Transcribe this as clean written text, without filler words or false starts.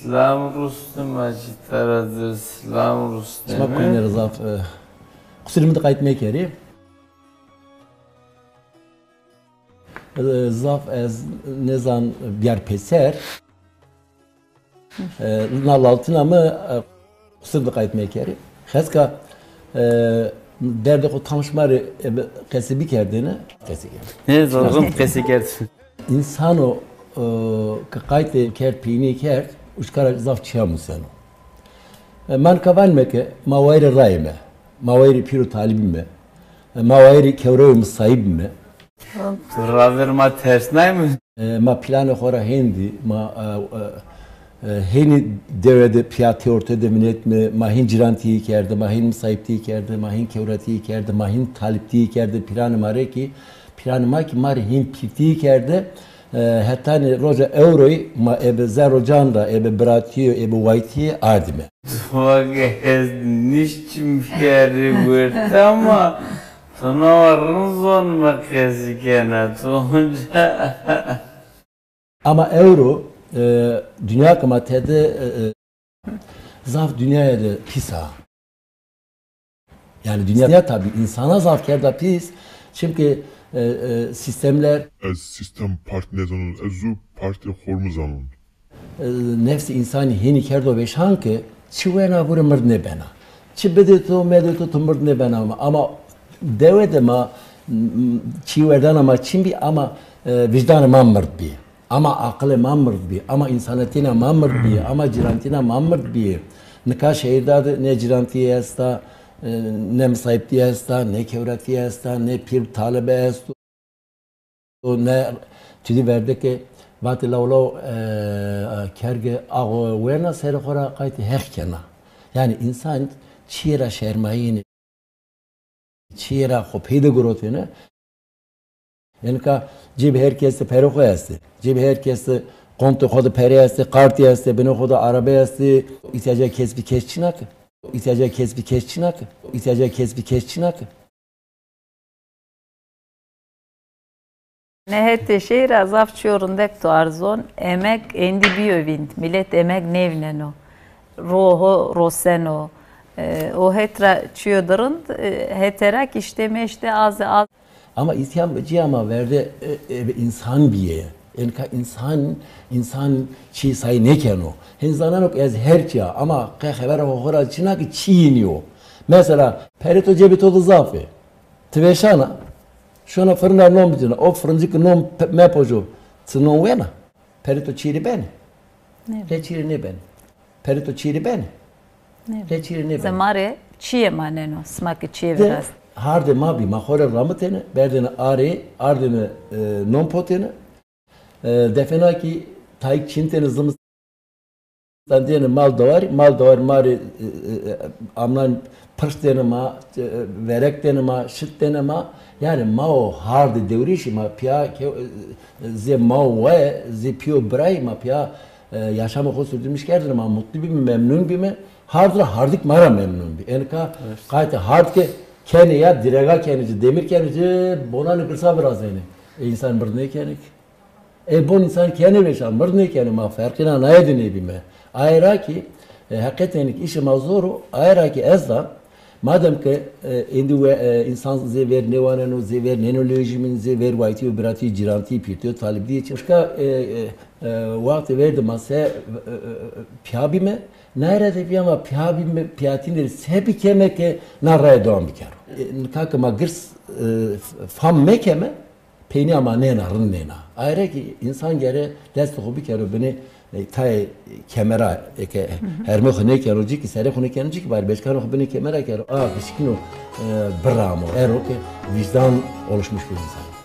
Slam Rustem açıtaradır. Slam Rustem. Smak koyunları zaf. Kusurumda kayıtmaya kere. Zaf ez nezan bir peser. Nal altına mı kusurumda kayıtmaya kere. Xeska derde ko tanışmarı kesibi kerdine. Ne zorun kesikert. İnsano kayıt kert pini kert. Uçkara zaf çıyamusan. Man kavanmeke mavayri rayme. Mavayri piru talibime. Mavayri kevrevim sahibime. Raverma ters nay mı? Ma planı xora hendi. Ma heni devrede piyati ortada minetme. Ma hin cirantiyi kerde. Ma hin sahiptiyi kerde. Ma hin kevratiyi kerde. Ma hin taliptiyi kerde. Planı mare ki. Planı ma ki mare hin piftiyi kerde. Hatta roja euroyu ma ebe zero canda ebe bratiyo ebe whiteye ardime. Tuvages niçim yeri verdi ama tunavarın zon mu kesikene tunca. Ama euro dünya kamatede zaf dünyaya da pisa. Yani dünya tabi insana zaf kerda pis. Çünkü sistemler sistem partneronun ezu parti hormuzanın. Nefsi insani heni kerdo beşanke çivena vur mırne bena. Çibedeto medeto mırne bena ama devede ma çiverdan ama çimbi ama vicdanı mamırt bi. Ama aklı mamırt bi. Ama insanetina mamırt bi. Ama cirantina mamırt bi. Nika şehirde ne cirantiye esta ne sahiptiye esta ne kevratiye esta ne pir talebe esta ne çidi verdi ki Vati lavlo kerge ağo verna seri xora kayti hekena. Yani insan çira şermayini çira xopide grotene. Yani ka cib herkeste peri koyasti. Cib herkeste kontu xoda peri asti, kartı asti, beni xoda araba asti. İhtiyacı kesbi kesçinak. İhtiyacı kesbi kesçinak. İhtiyacı kesbi kesçinak. Nehette şehir azaf çiyorundek to arzon emek endi biyovind millet emek nevneno roho roseno o hetra çiyodurun heterak işte meşte az ama ihtiyam ama verdi insan biye yani insan çi say ne keno henzananok ez herça ama haber hora çina ki çiğniyor mesela perito cebito zafi tveşana Şuna fırına nom bitine, o fırıncık nom mepojo, sınon vena. Perito çiri beni. Ne çiri ne beni? Perito çiri beni. Ne çiri ne beni? Zamare çiye maneno, smakı çiye biraz. Harde mabi, mahore ramatene, berdene ardene nom potene. Defena ki tayik çintene zımız. Diyene mal davar mari amlan pırst denema, verek denema, şıt denema. Yani mao harde devrişi ma pia ze mao ve ze pio bray ma pia yaşamı ko sürdürmüş kerdir ma mutlu bir mi memnun bir mi hardik mara memnun bir enka kayte hard ke kene ya direga kenici demir kenici bonanı kırsa biraz yani insan bir ne kenik bon insan kene beşan bir ne kene ma farkına ne edine bir mi ayra ki hakikaten işi mazuru ayra ki ezda Madem ki insan zever nevaneno zever nenolojimin zever vayti operati ciranti pirtiyo talip diye başka vakti verdi masaya piyabime nerede piyama piyabime piyatinleri sebi kemeke naraya devam bikar. Kaka magırs fam mekeme peni ama nena rın nena. Ayrıca ki insan gere dest hobi kere beni tay kamera ke herme khone ke roji ki sare khone ke roji ki bar beşkan khone kamera ke bişkino bramo ero ke vicdan oluşmuş bir insan.